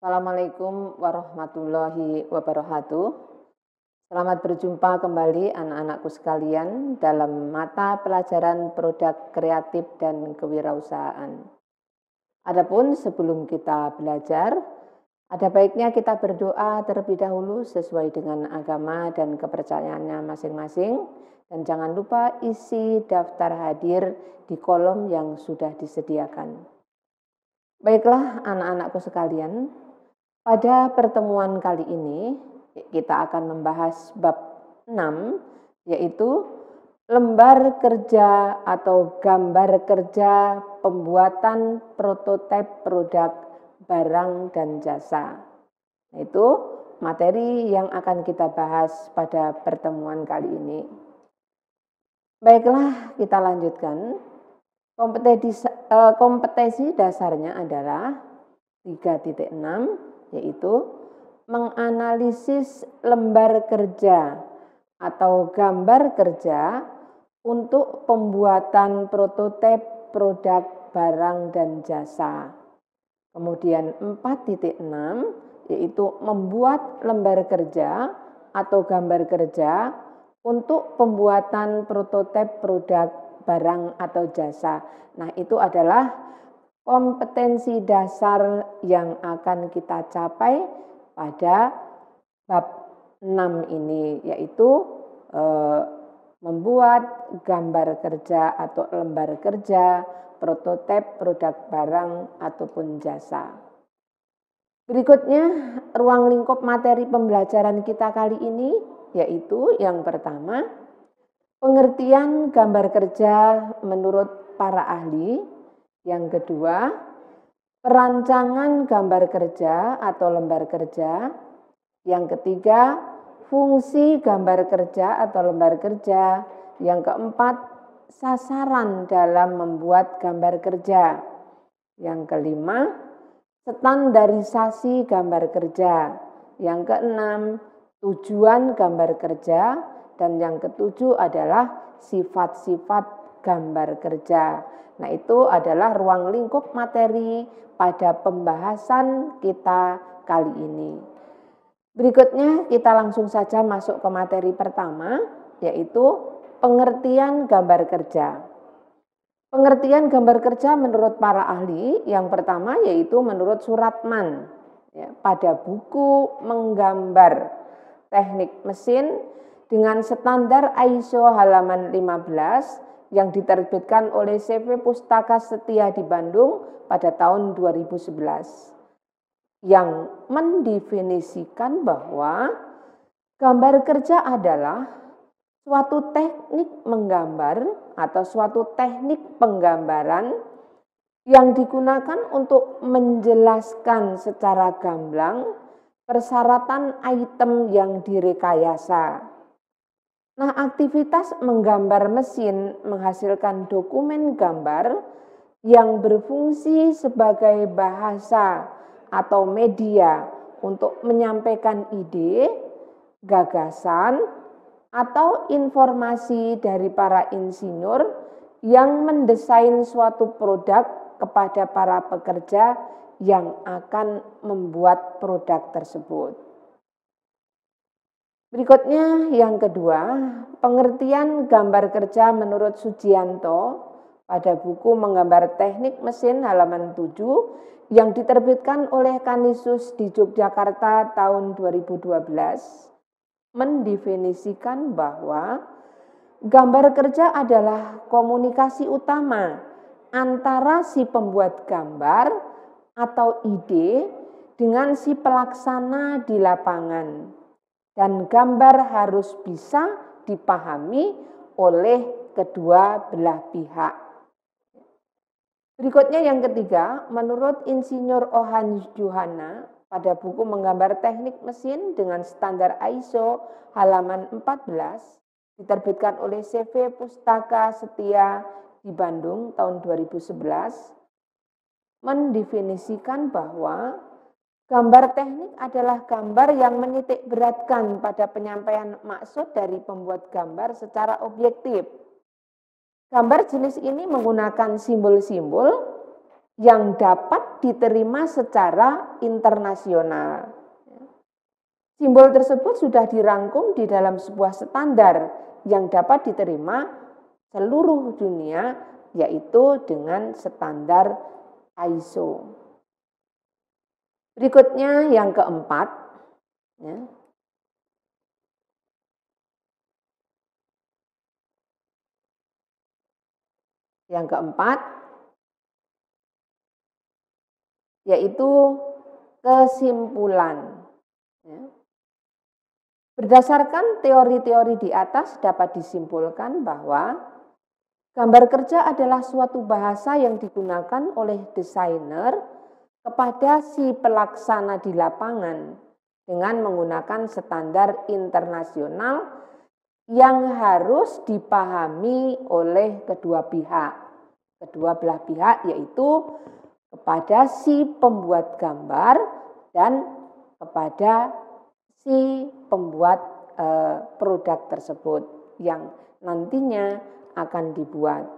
Assalamualaikum warahmatullahi wabarakatuh. Selamat berjumpa kembali anak-anakku sekalian dalam mata pelajaran produk kreatif dan kewirausahaan. Adapun sebelum kita belajar, ada baiknya kita berdoa terlebih dahulu sesuai dengan agama dan kepercayaannya masing-masing. Dan jangan lupa isi daftar hadir di kolom yang sudah disediakan. Baiklah anak-anakku sekalian, pada pertemuan kali ini kita akan membahas bab 6, yaitu lembar kerja atau gambar kerja pembuatan prototipe produk barang dan jasa. Itu materi yang akan kita bahas pada pertemuan kali ini. Baiklah, kita lanjutkan. Kompetensi dasarnya adalah 3.6, yaitu menganalisis lembar kerja atau gambar kerja untuk pembuatan prototipe produk barang dan jasa. Kemudian 4.6, yaitu membuat lembar kerja atau gambar kerja untuk pembuatan prototipe produk barang atau jasa. Nah, itu adalah kompetensi dasar yang akan kita capai pada bab 6 ini, yaitu membuat gambar kerja atau lembar kerja prototipe produk barang ataupun jasa. Berikutnya, ruang lingkup materi pembelajaran kita kali ini, yaitu yang pertama, pengertian gambar kerja menurut para ahli. Yang kedua, perancangan gambar kerja atau lembar kerja. Yang ketiga, fungsi gambar kerja atau lembar kerja. Yang keempat, sasaran dalam membuat gambar kerja. Yang kelima, standarisasi gambar kerja. Yang keenam, tujuan gambar kerja. Dan yang ketujuh adalah sifat-sifat gambar kerja. Nah, itu adalah ruang lingkup materi pada pembahasan kita kali ini. Berikutnya kita langsung saja masuk ke materi pertama, yaitu pengertian gambar kerja. Pengertian gambar kerja menurut para ahli, yang pertama yaitu menurut Suratman, pada buku menggambar teknik mesin dengan standar ISO halaman 15 yang diterbitkan oleh CV Pustaka Setia di Bandung pada tahun 2011, yang mendefinisikan bahwa gambar kerja adalah suatu teknik menggambar atau suatu teknik penggambaran yang digunakan untuk menjelaskan secara gamblang persyaratan item yang direkayasa. Nah, aktivitas menggambar mesin menghasilkan dokumen gambar yang berfungsi sebagai bahasa atau media untuk menyampaikan ide, gagasan, atau informasi dari para insinyur yang mendesain suatu produk kepada para pekerja yang akan membuat produk tersebut. Berikutnya yang kedua, pengertian gambar kerja menurut Sujianto pada buku menggambar teknik mesin halaman 7 yang diterbitkan oleh Kanisius di Yogyakarta tahun 2012 mendefinisikan bahwa gambar kerja adalah komunikasi utama antara si pembuat gambar atau ide dengan si pelaksana di lapangan. Dan gambar harus bisa dipahami oleh kedua belah pihak. Berikutnya yang ketiga, menurut Insinyur Ohan Juhana pada buku menggambar teknik mesin dengan standar ISO halaman 14 diterbitkan oleh CV Pustaka Setia di Bandung tahun 2011, mendefinisikan bahwa gambar teknik adalah gambar yang menitik beratkan pada penyampaian maksud dari pembuat gambar secara objektif. Gambar jenis ini menggunakan simbol-simbol yang dapat diterima secara internasional. Simbol tersebut sudah dirangkum di dalam sebuah standar yang dapat diterima seluruh dunia, yaitu dengan standar ISO. Berikutnya yang keempat, ya. Yang keempat yaitu kesimpulan. Ya. Berdasarkan teori-teori di atas dapat disimpulkan bahwa gambar kerja adalah suatu bahasa yang digunakan oleh desainer kepada si pelaksana di lapangan dengan menggunakan standar internasional yang harus dipahami oleh kedua belah pihak, yaitu kepada si pembuat gambar dan kepada si pembuat produk tersebut yang nantinya akan dibuat.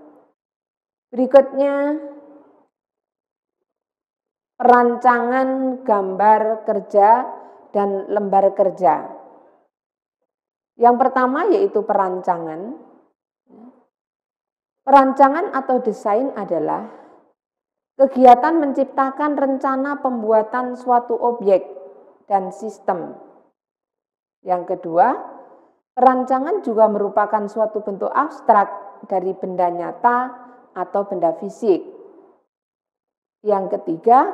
Berikutnya, perancangan gambar kerja dan lembar kerja. Yang pertama yaitu perancangan. Perancangan atau desain adalah kegiatan menciptakan rencana pembuatan suatu objek dan sistem. Yang kedua, perancangan juga merupakan suatu bentuk abstrak dari benda nyata atau benda fisik. Yang ketiga,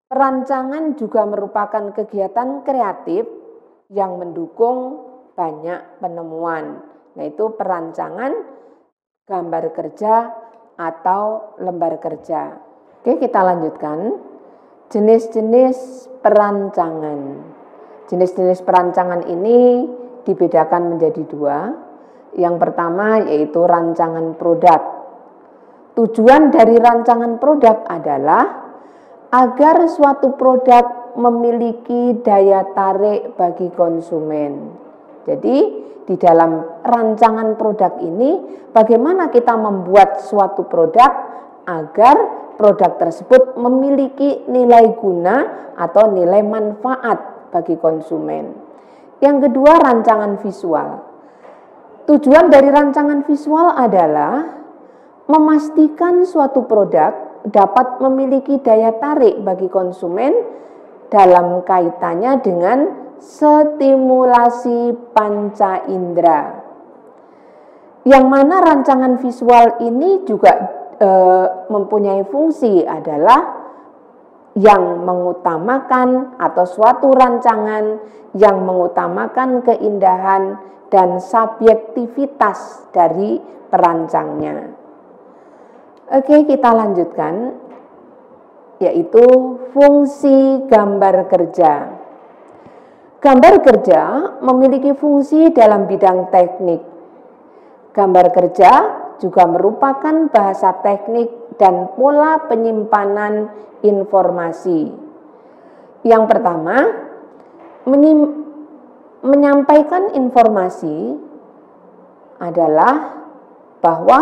perancangan juga merupakan kegiatan kreatif yang mendukung banyak penemuan, yaitu perancangan gambar kerja atau lembar kerja. Oke, kita lanjutkan. Jenis-jenis perancangan. Jenis-jenis perancangan ini dibedakan menjadi dua. Yang pertama yaitu rancangan produk. Tujuan dari rancangan produk adalah agar suatu produk memiliki daya tarik bagi konsumen. Jadi di dalam rancangan produk ini bagaimana kita membuat suatu produk agar produk tersebut memiliki nilai guna atau nilai manfaat bagi konsumen. Yang kedua, rancangan visual. Tujuan dari rancangan visual adalah memastikan suatu produk dapat memiliki daya tarik bagi konsumen dalam kaitannya dengan stimulasi panca indera. Yang mana rancangan visual ini juga mempunyai fungsi adalah yang mengutamakan atau suatu rancangan yang mengutamakan keindahan dan subjektivitas dari perancangnya. Oke, kita lanjutkan, yaitu fungsi gambar kerja. Gambar kerja memiliki fungsi dalam bidang teknik. Gambar kerja juga merupakan bahasa teknik dan pola penyimpanan informasi. Yang pertama, menyampaikan informasi adalah bahwa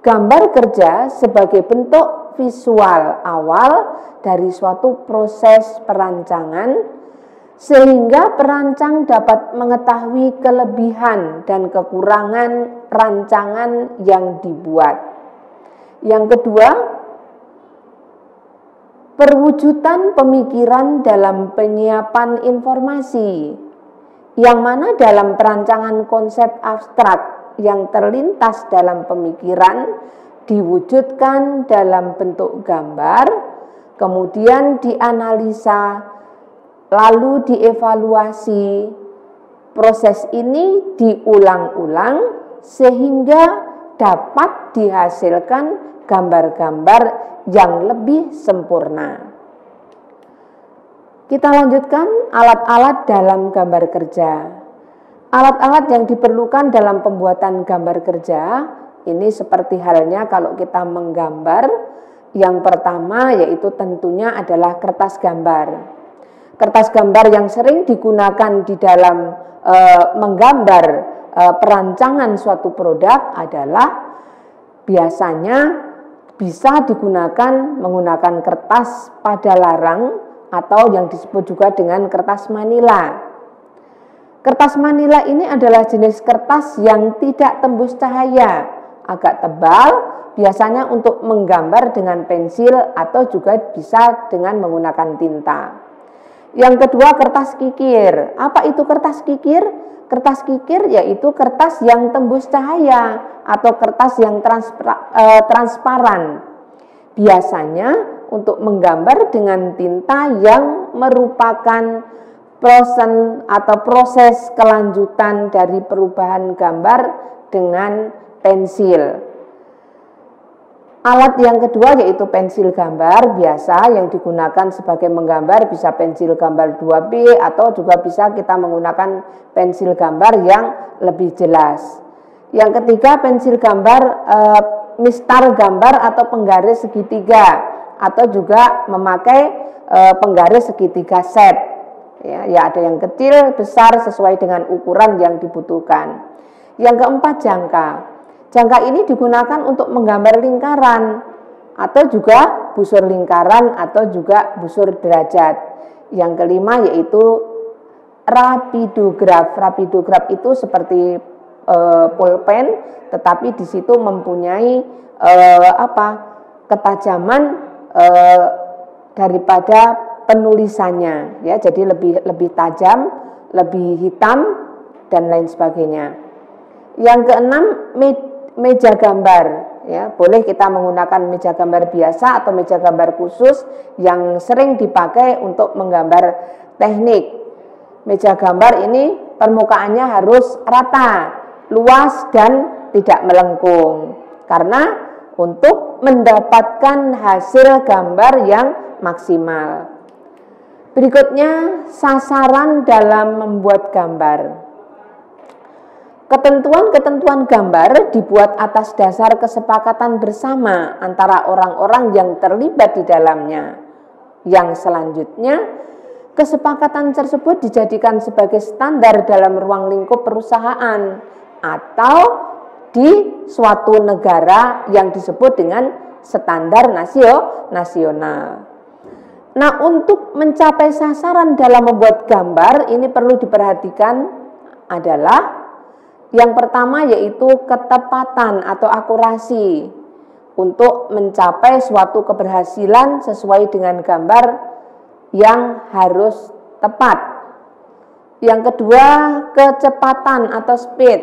gambar kerja sebagai bentuk visual awal dari suatu proses perancangan sehingga perancang dapat mengetahui kelebihan dan kekurangan rancangan yang dibuat. Yang kedua, perwujudan pemikiran dalam penyiapan informasi, yang mana dalam perancangan konsep abstrak yang terlintas dalam pemikiran diwujudkan dalam bentuk gambar, kemudian dianalisa, lalu dievaluasi. Proses ini diulang-ulang sehingga dapat dihasilkan gambar-gambar yang lebih sempurna. Kita lanjutkan alat-alat dalam gambar kerja. Alat-alat yang diperlukan dalam pembuatan gambar kerja ini seperti halnya kalau kita menggambar. Yang pertama yaitu tentunya adalah kertas gambar. Kertas gambar yang sering digunakan di dalam menggambar perancangan suatu produk adalah biasanya bisa digunakan menggunakan kertas pada larang atau yang disebut juga dengan kertas manila. Kertas manila ini adalah jenis kertas yang tidak tembus cahaya, agak tebal, biasanya untuk menggambar dengan pensil atau juga bisa dengan menggunakan tinta. Yang kedua, kertas kikir. Apa itu kertas kikir? Kertas kikir yaitu kertas yang tembus cahaya atau kertas yang transparan. Biasanya untuk menggambar dengan tinta yang merupakan proses kelanjutan dari perubahan gambar dengan pensil. Alat yang kedua yaitu pensil gambar biasa yang digunakan sebagai menggambar, bisa pensil gambar 2B atau juga bisa kita menggunakan pensil gambar yang lebih jelas. Yang ketiga, pensil gambar mistar gambar atau penggaris segitiga atau juga memakai penggaris segitiga set. Ya, ada yang kecil, besar sesuai dengan ukuran yang dibutuhkan. Yang keempat, jangka. Jangka ini digunakan untuk menggambar lingkaran atau juga busur lingkaran atau juga busur derajat. Yang kelima yaitu rapidograf. Rapidograf itu seperti pulpen, tetapi di situ mempunyai ketajaman daripada penulisannya, ya. Jadi lebih tajam, lebih hitam dan lain sebagainya. Yang keenam, meja gambar, ya. Boleh kita menggunakan meja gambar biasa atau meja gambar khusus yang sering dipakai untuk menggambar teknik. Meja gambar ini permukaannya harus rata, luas dan tidak melengkung, karena untuk mendapatkan hasil gambar yang maksimal. Berikutnya, sasaran dalam membuat gambar. Ketentuan-ketentuan gambar dibuat atas dasar kesepakatan bersama antara orang-orang yang terlibat di dalamnya. Yang selanjutnya, kesepakatan tersebut dijadikan sebagai standar dalam ruang lingkup perusahaan atau di suatu negara yang disebut dengan standar nasional. Nah, untuk mencapai sasaran dalam membuat gambar, ini perlu diperhatikan adalah yang pertama yaitu ketepatan atau akurasi untuk mencapai suatu keberhasilan sesuai dengan gambar yang harus tepat. Yang kedua, kecepatan atau speed.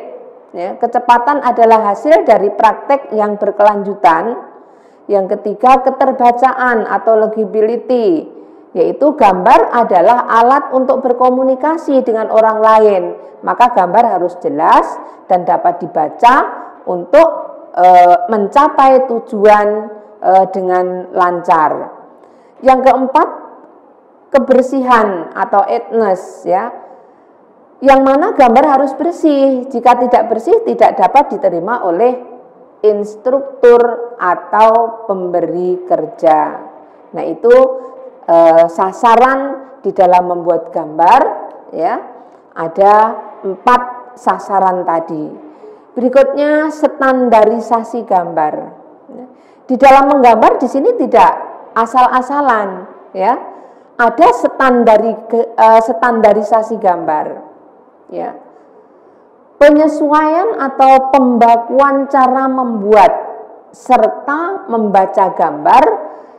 Ya, kecepatan adalah hasil dari praktek yang berkelanjutan. Yang ketiga, keterbacaan atau legibility, yaitu gambar adalah alat untuk berkomunikasi dengan orang lain. Maka gambar harus jelas dan dapat dibaca untuk mencapai tujuan dengan lancar. Yang keempat, kebersihan atau neatness, ya. Yang mana gambar harus bersih. Jika tidak bersih tidak dapat diterima oleh instruktur atau pemberi kerja. Nah, itu sasaran di dalam membuat gambar, ya. Ada 4 sasaran tadi. Berikutnya, standarisasi gambar. Di dalam menggambar di sini tidak asal-asalan, ya. Ada standarisasi gambar, ya. Penyesuaian atau pembakuan cara membuat serta membaca gambar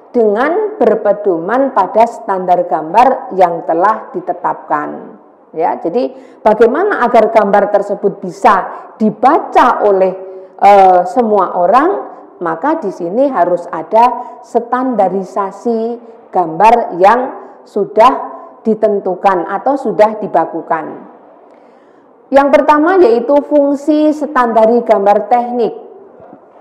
dengan berpedoman pada standar gambar yang telah ditetapkan. Ya, jadi bagaimana agar gambar tersebut bisa dibaca oleh semua orang, maka di sini harus ada standarisasi gambar yang sudah ditentukan atau sudah dibakukan. Yang pertama yaitu fungsi standari gambar teknik.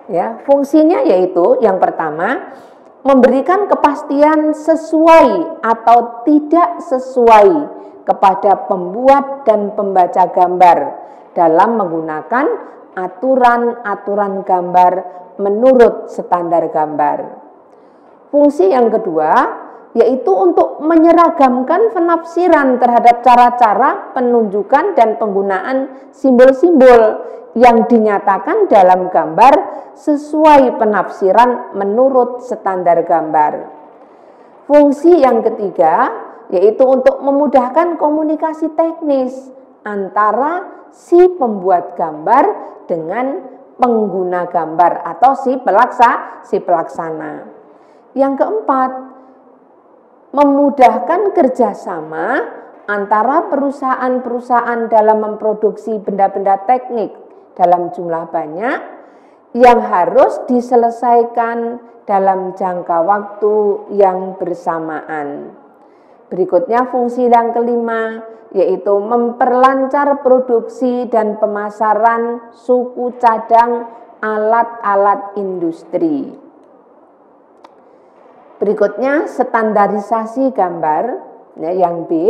Ya, fungsinya yaitu yang pertama, memberikan kepastian sesuai atau tidak sesuai kepada pembuat dan pembaca gambar dalam menggunakan aturan-aturan gambar menurut standar gambar. Fungsi yang kedua yaitu untuk menyeragamkan penafsiran terhadap cara-cara penunjukan dan penggunaan simbol-simbol yang dinyatakan dalam gambar sesuai penafsiran menurut standar gambar. Fungsi yang ketiga yaitu untuk memudahkan komunikasi teknis antara si pembuat gambar dengan pengguna gambar atau si pelaksana. Yang keempat, memudahkan kerjasama antara perusahaan-perusahaan dalam memproduksi benda-benda teknik dalam jumlah banyak yang harus diselesaikan dalam jangka waktu yang bersamaan. Berikutnya fungsi yang kelima yaitu memperlancar produksi dan pemasaran suku cadang alat-alat industri. Berikutnya standarisasi gambar, ya, yang B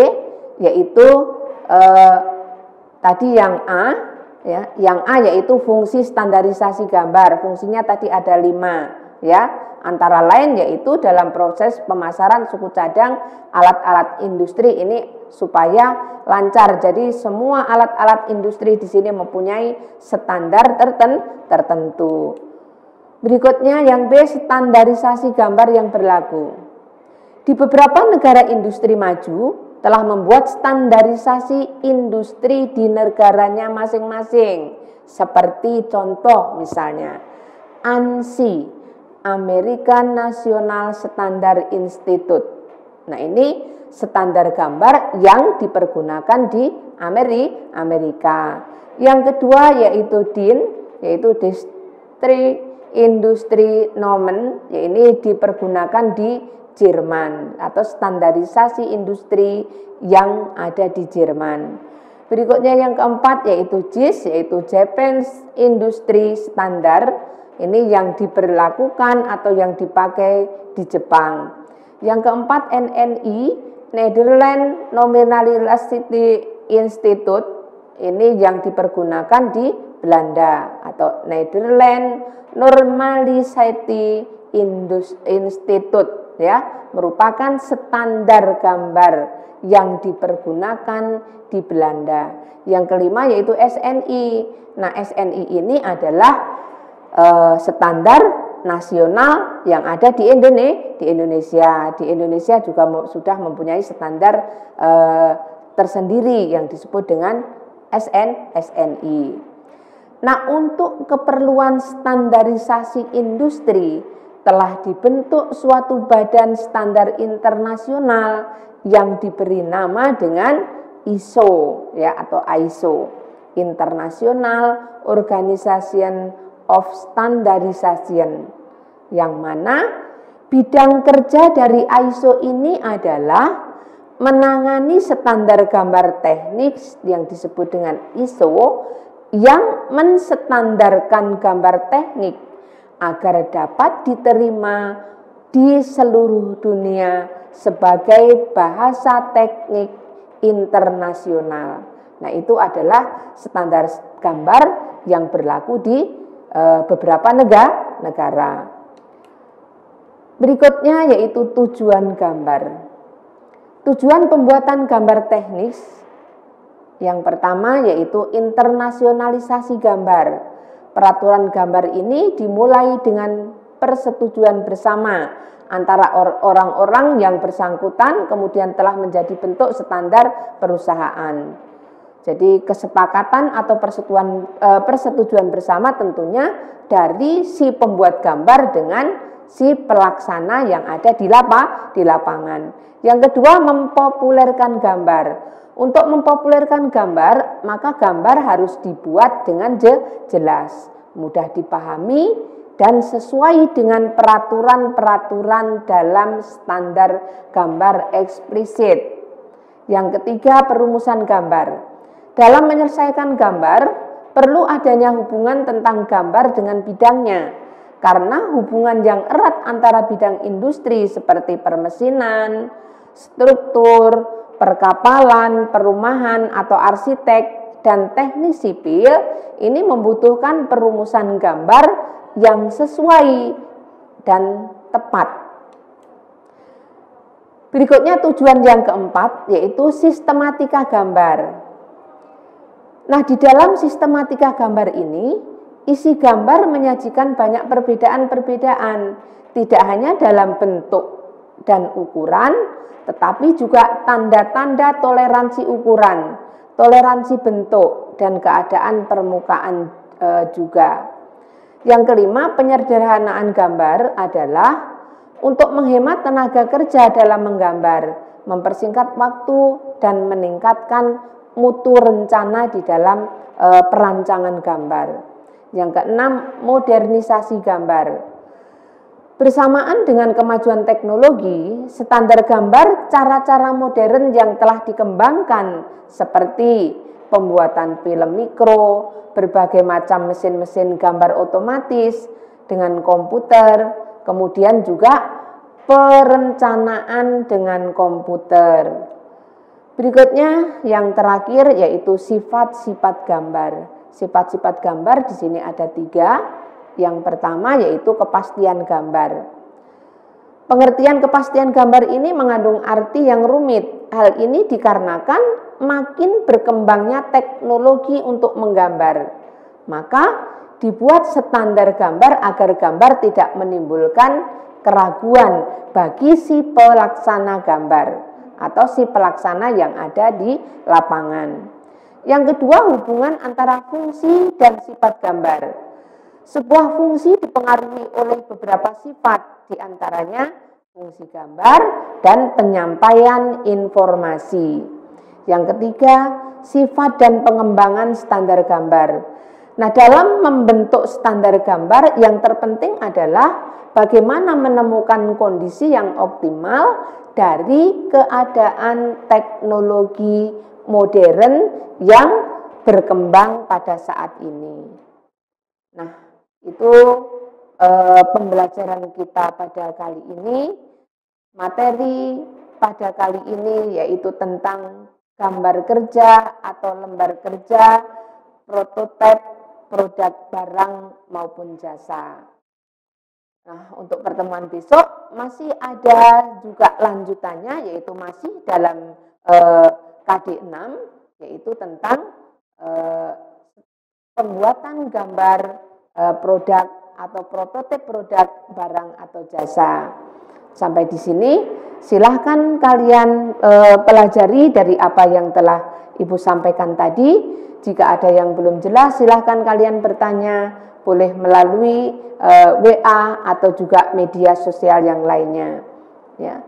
yaitu tadi yang A, ya, yang A yaitu fungsi standarisasi gambar. Fungsinya tadi ada 5, ya. Antara lain yaitu dalam proses pemasaran suku cadang alat-alat industri ini supaya lancar. Jadi semua alat-alat industri di sini mempunyai standar tertentu. Berikutnya yang B, standarisasi gambar yang berlaku. Di beberapa negara industri maju telah membuat standarisasi industri di negaranya masing-masing. Seperti contoh misalnya ANSI, American National Standard Institute. Nah, ini standar gambar yang dipergunakan di Amerika. Yang kedua yaitu DIN, yaitu District Industry Normen, ya, ini dipergunakan di Jerman atau standarisasi industri yang ada di Jerman. Berikutnya yang keempat yaitu JIS, yaitu Japanese Industry Standard. Ini yang diberlakukan atau yang dipakai di Jepang. Yang keempat NNI, Netherlands Normalisation Institute. Ini yang dipergunakan di Belanda atau Netherlands Normalisation Institute, ya, merupakan standar gambar yang dipergunakan di Belanda. Yang kelima yaitu SNI. Nah, SNI ini adalah standar nasional yang ada di Indonesia. Di Indonesia juga sudah mempunyai standar tersendiri yang disebut dengan SNI. Nah, untuk keperluan standarisasi industri telah dibentuk suatu badan standar internasional yang diberi nama dengan ISO, ya, atau ISO, International Organization of Standardization, yang mana bidang kerja dari ISO ini adalah menangani standar gambar teknik yang disebut dengan ISO yang menstandarkan gambar teknik agar dapat diterima di seluruh dunia sebagai bahasa teknik internasional. Nah, itu adalah standar gambar yang berlaku di beberapa negara. Berikutnya yaitu tujuan gambar. Tujuan pembuatan gambar teknis yang pertama yaitu internasionalisasi gambar. Peraturan gambar ini dimulai dengan persetujuan bersama antara orang-orang yang bersangkutan, kemudian telah menjadi bentuk standar perusahaan. Jadi kesepakatan atau persetujuan bersama tentunya dari si pembuat gambar dengan si pelaksana yang ada di lapangan. Yang kedua, mempopulerkan gambar. Untuk mempopulerkan gambar, maka gambar harus dibuat dengan jelas, mudah dipahami, dan sesuai dengan peraturan-peraturan dalam standar gambar eksplisit. Yang ketiga, perumusan gambar. Dalam menyelesaikan gambar, perlu adanya hubungan tentang gambar dengan bidangnya, karena hubungan yang erat antara bidang industri seperti permesinan, struktur, perkapalan, perumahan, atau arsitek, dan teknik sipil ini membutuhkan perumusan gambar yang sesuai dan tepat. Berikutnya tujuan yang keempat yaitu sistematika gambar. Nah, di dalam sistematika gambar ini, isi gambar menyajikan banyak perbedaan-perbedaan, tidak hanya dalam bentuk dan ukuran, tetapi juga tanda-tanda toleransi ukuran, toleransi bentuk, dan keadaan permukaan juga. Yang kelima, penyederhanaan gambar adalah untuk menghemat tenaga kerja dalam menggambar, mempersingkat waktu, dan meningkatkan mutu rencana di dalam perancangan gambar. Yang keenam, modernisasi gambar. Bersamaan dengan kemajuan teknologi, standar gambar cara-cara modern yang telah dikembangkan seperti pembuatan film mikro, berbagai macam mesin-mesin gambar otomatis dengan komputer, kemudian juga perencanaan dengan komputer. Berikutnya yang terakhir yaitu sifat-sifat gambar. Sifat-sifat gambar di sini ada 3. Yang pertama yaitu kepastian gambar. Pengertian kepastian gambar ini mengandung arti yang rumit. Hal ini dikarenakan makin berkembangnya teknologi untuk menggambar. Maka dibuat standar gambar agar gambar tidak menimbulkan keraguan bagi si pelaksana gambar atau si pelaksana yang ada di lapangan. Yang kedua, hubungan antara fungsi dan sifat gambar. Sebuah fungsi dipengaruhi oleh beberapa sifat, diantaranya fungsi gambar dan penyampaian informasi. Yang ketiga, sifat dan pengembangan standar gambar. Nah, dalam membentuk standar gambar yang terpenting adalah bagaimana menemukan kondisi yang optimal dari keadaan teknologi modern yang berkembang pada saat ini. Nah, itu pembelajaran kita pada kali ini. Materi pada kali ini yaitu tentang gambar kerja atau lembar kerja, prototipe produk barang maupun jasa. Nah, untuk pertemuan besok masih ada juga lanjutannya, yaitu masih dalam KD6, yaitu tentang pembuatan gambar produk atau prototipe produk barang atau jasa. Sampai di sini, silahkan kalian pelajari dari apa yang telah Ibu sampaikan tadi. Jika ada yang belum jelas, silahkan kalian bertanya, boleh melalui WA atau juga media sosial yang lainnya. Ya.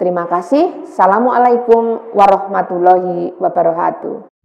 Terima kasih. Assalamualaikum warahmatullahi wabarakatuh.